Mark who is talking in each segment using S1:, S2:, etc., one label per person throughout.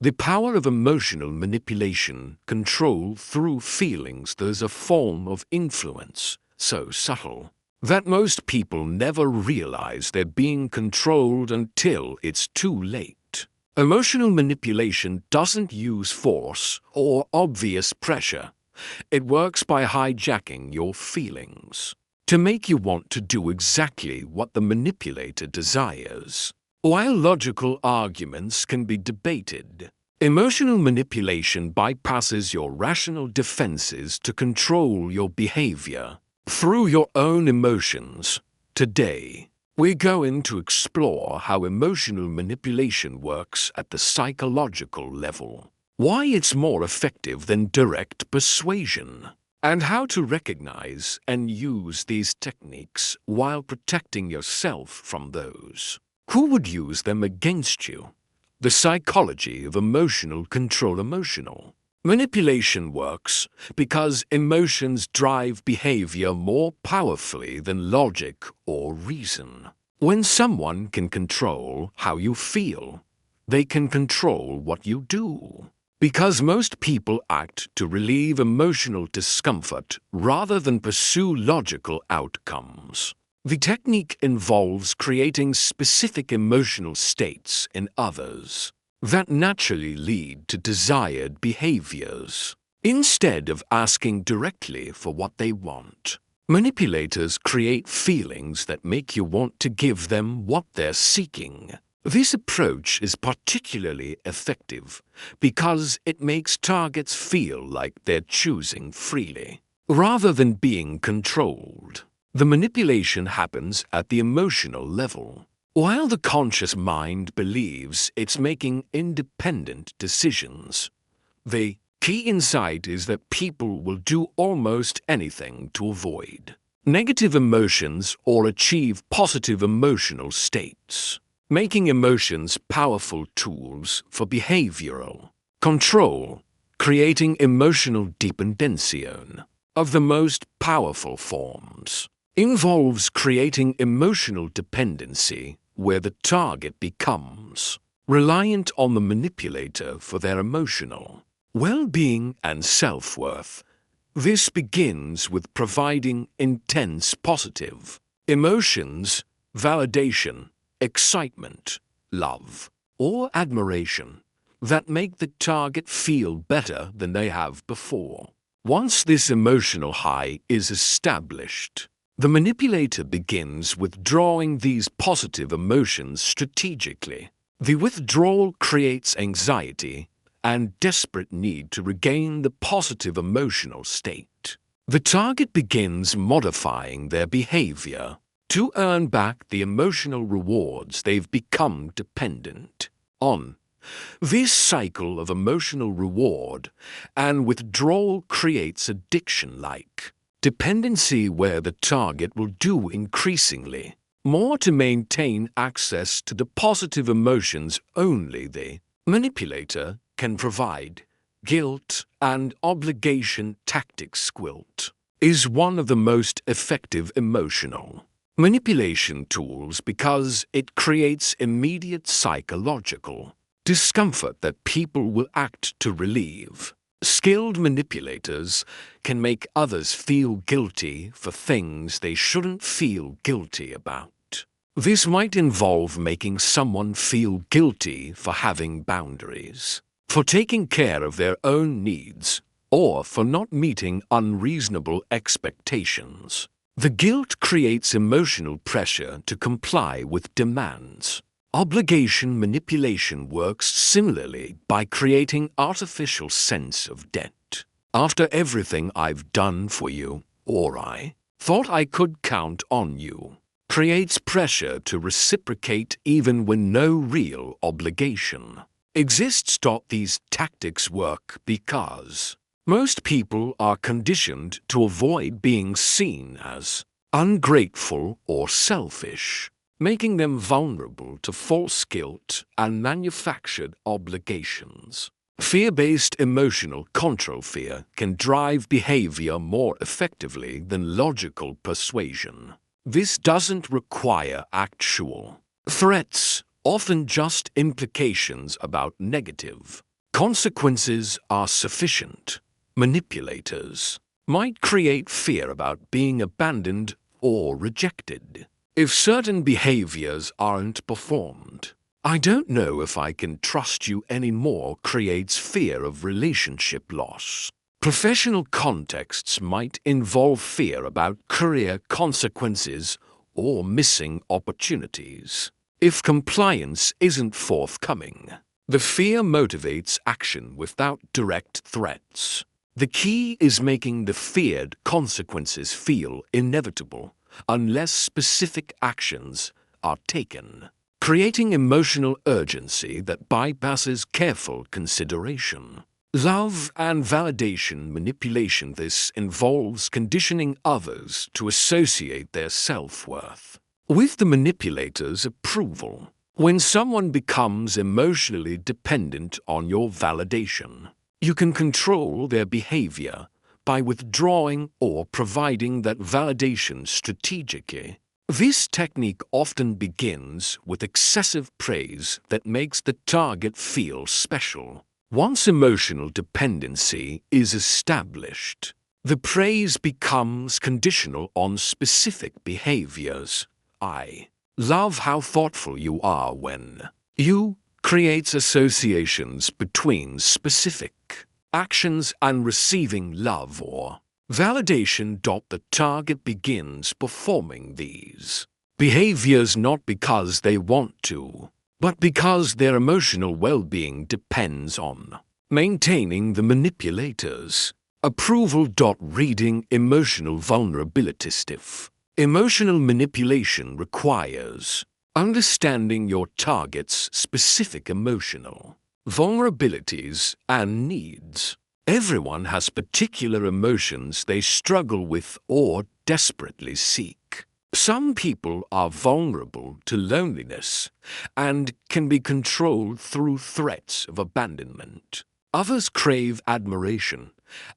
S1: The power of emotional manipulation, control through feelings, there's a form of influence so subtle that most people never realize they're being controlled until it's too late. Emotional manipulation doesn't use force or obvious pressure. It works by hijacking your feelings to make you want to do exactly what the manipulator desires. While logical arguments can be debated, emotional manipulation bypasses your rational defenses to control your behavior through your own emotions. Today, we're going to explore how emotional manipulation works at the psychological level, why it's more effective than direct persuasion, and how to recognize and use these techniques while protecting yourself from those who would use them against you. The psychology of emotional control. Emotional manipulation works because emotions drive behavior more powerfully than logic or reason. When someone can control how you feel, they can control what you do. Because most people act to relieve emotional discomfort rather than pursue logical outcomes. The technique involves creating specific emotional states in others that naturally lead to desired behaviors. Instead of asking directly for what they want, manipulators create feelings that make you want to give them what they're seeking. This approach is particularly effective because it makes targets feel like they're choosing freely, rather than being controlled. The manipulation happens at the emotional level. While the conscious mind believes it's making independent decisions, the key insight is that people will do almost anything to avoid negative emotions or achieve positive emotional states, making emotions powerful tools for behavioral control. Creating emotional dependency of the most powerful forms involves creating emotional dependency where the target becomes reliant on the manipulator for their emotional well-being and self-worth. This begins with providing intense positive emotions, validation, excitement, love, or admiration that make the target feel better than they have before. Once this emotional high is established, the manipulator begins withdrawing these positive emotions strategically. The withdrawal creates anxiety and desperate need to regain the positive emotional state. The target begins modifying their behavior to earn back the emotional rewards they've become dependent on. This cycle of emotional reward and withdrawal creates addiction-like dependency where the target will do increasingly more to maintain access to the positive emotions only the manipulator can provide. Guilt and obligation tactics. Guilt is one of the most effective emotional manipulation tools because it creates immediate psychological discomfort that people will act to relieve. Skilled manipulators can make others feel guilty for things they shouldn't feel guilty about. This might involve making someone feel guilty for having boundaries, for taking care of their own needs, or for not meeting unreasonable expectations. The guilt creates emotional pressure to comply with demands. Obligation manipulation works similarly by creating artificial sense of debt. After everything I've done for you, or I thought I could count on you, creates pressure to reciprocate even when no real obligation exists. These tactics work because most people are conditioned to avoid being seen as ungrateful or selfish, making them vulnerable to false guilt and manufactured obligations. Fear-based emotional control. Fear can drive behavior more effectively than logical persuasion. This doesn't require actual threats, often just implications about negative consequences are sufficient, manipulators might create fear about being abandoned or rejected. If certain behaviors aren't performed, "I don't know if I can trust you anymore" creates fear of relationship loss. Professional contexts might involve fear about career consequences or missing opportunities. If compliance isn't forthcoming, the fear motivates action without direct threats. The key is making the feared consequences feel inevitable unless specific actions are taken, creating emotional urgency that bypasses careful consideration. Love and validation manipulation. This involves conditioning others to associate their self-worth with the manipulator's approval. When someone becomes emotionally dependent on your validation, you can control their behavior by withdrawing or providing that validation strategically. This technique often begins with excessive praise that makes the target feel special. Once emotional dependency is established, the praise becomes conditional on specific behaviors. "I love how thoughtful you are when you" creates associations between specific actions and receiving love or validation. The target begins performing these behaviors not because they want to, but because their emotional well-being depends on maintaining the manipulator's approval. Reading emotional vulnerability. Stiff emotional manipulation requires understanding your target's specific emotional vulnerabilities and needs. Everyone has particular emotions they struggle with or desperately seek. Some people are vulnerable to loneliness and can be controlled through threats of abandonment. Others crave admiration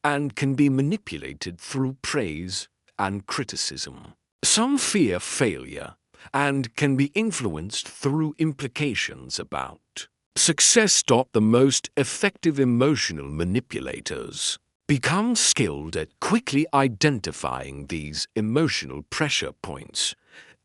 S1: and can be manipulated through praise and criticism. Some fear failure and can be influenced through implications about success. The most effective emotional manipulators become skilled at quickly identifying these emotional pressure points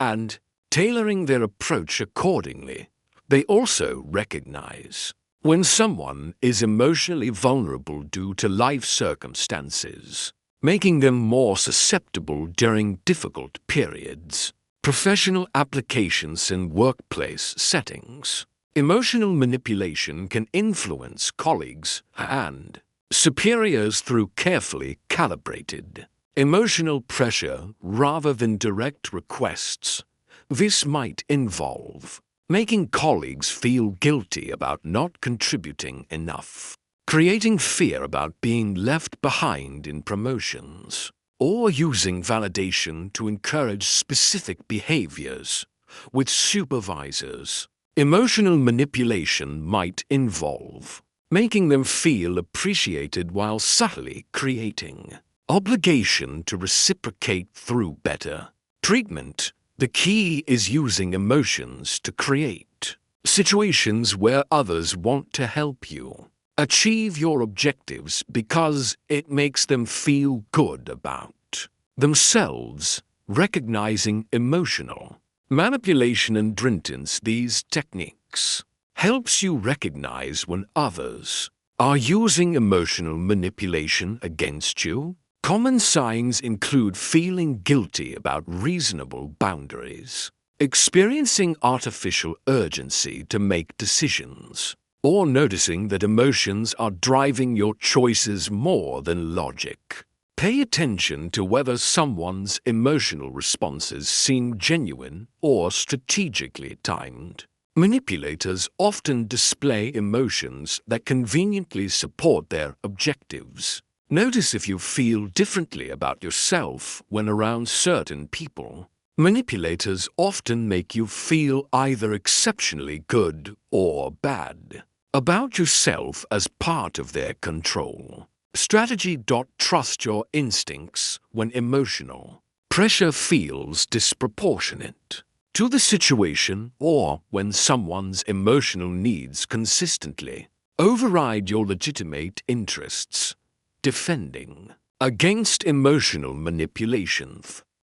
S1: and tailoring their approach accordingly. They also recognize when someone is emotionally vulnerable due to life circumstances, making them more susceptible during difficult periods. Professional applications in workplace settings. Emotional manipulation can influence colleagues and superiors through carefully calibrated emotional pressure rather than direct requests. This might involve making colleagues feel guilty about not contributing enough, creating fear about being left behind in promotions, or using validation to encourage specific behaviors with supervisors. Emotional manipulation might involve making them feel appreciated while subtly creating obligation to reciprocate through better treatment. The key is using emotions to create situations where others want to help you achieve your objectives because it makes them feel good about themselves. Recognizing emotional manipulation and drintance. These techniques helps you recognize when others are using emotional manipulation against you. Common signs include feeling guilty about reasonable boundaries, experiencing artificial urgency to make decisions, or noticing that emotions are driving your choices more than logic. Pay attention to whether someone's emotional responses seem genuine or strategically timed. Manipulators often display emotions that conveniently support their objectives. Notice if you feel differently about yourself when around certain people. Manipulators often make you feel either exceptionally good or bad about yourself as part of their control. Strategy. Trust your instincts when emotional pressure feels disproportionate to the situation or when someone's emotional needs consistently Override your legitimate interests. Defending against emotional manipulation.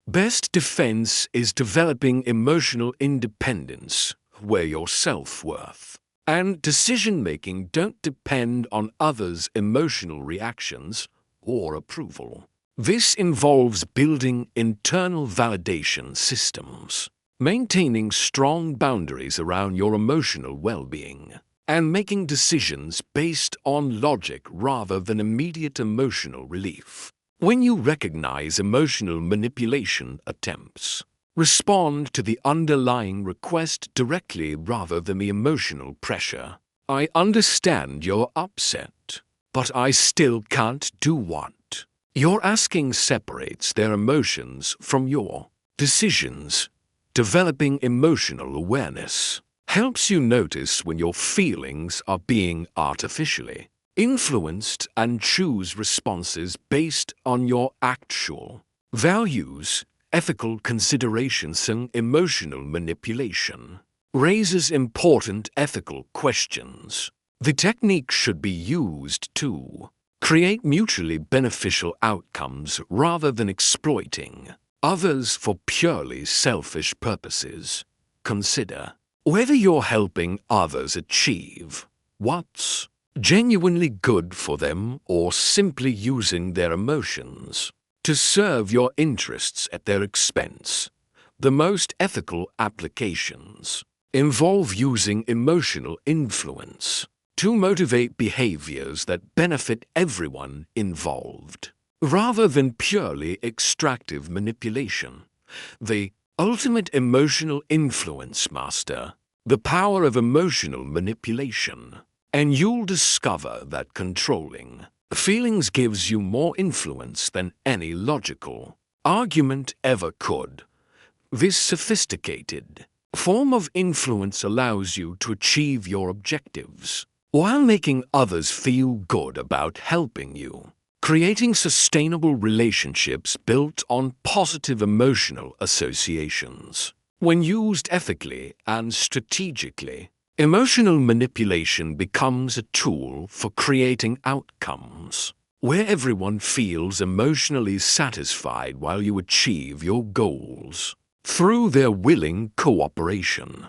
S1: Best defense is developing emotional independence, where your self-worth and decision-making don't depend on others' emotional reactions or approval. This involves building internal validation systems, maintaining strong boundaries around your emotional well-being, and making decisions based on logic rather than immediate emotional relief. When you recognize emotional manipulation attempts, respond to the underlying request directly rather than the emotional pressure. I understand you're upset, but I still can't do what? Your asking separates their emotions from your decisions. Developing emotional awareness helps you notice when your feelings are being artificially influenced and choose responses based on your actual values. Ethical considerations and emotional manipulation raises important ethical questions. The technique should be used to create mutually beneficial outcomes rather than exploiting others for purely selfish purposes. Consider whether you're helping others achieve what's genuinely good for them or simply using their emotions to serve your interests at their expense. The most ethical applications involve using emotional influence to motivate behaviors that benefit everyone involved, rather than purely extractive manipulation. The ultimate emotional influence master the power of emotional manipulation, and you'll discover that controlling feelings gives you more influence than any logical argument ever could. This sophisticated form of influence allows you to achieve your objectives while making others feel good about helping you, creating sustainable relationships built on positive emotional associations. When used ethically and strategically, emotional manipulation becomes a tool for creating outcomes where everyone feels emotionally satisfied while you achieve your goals through their willing cooperation.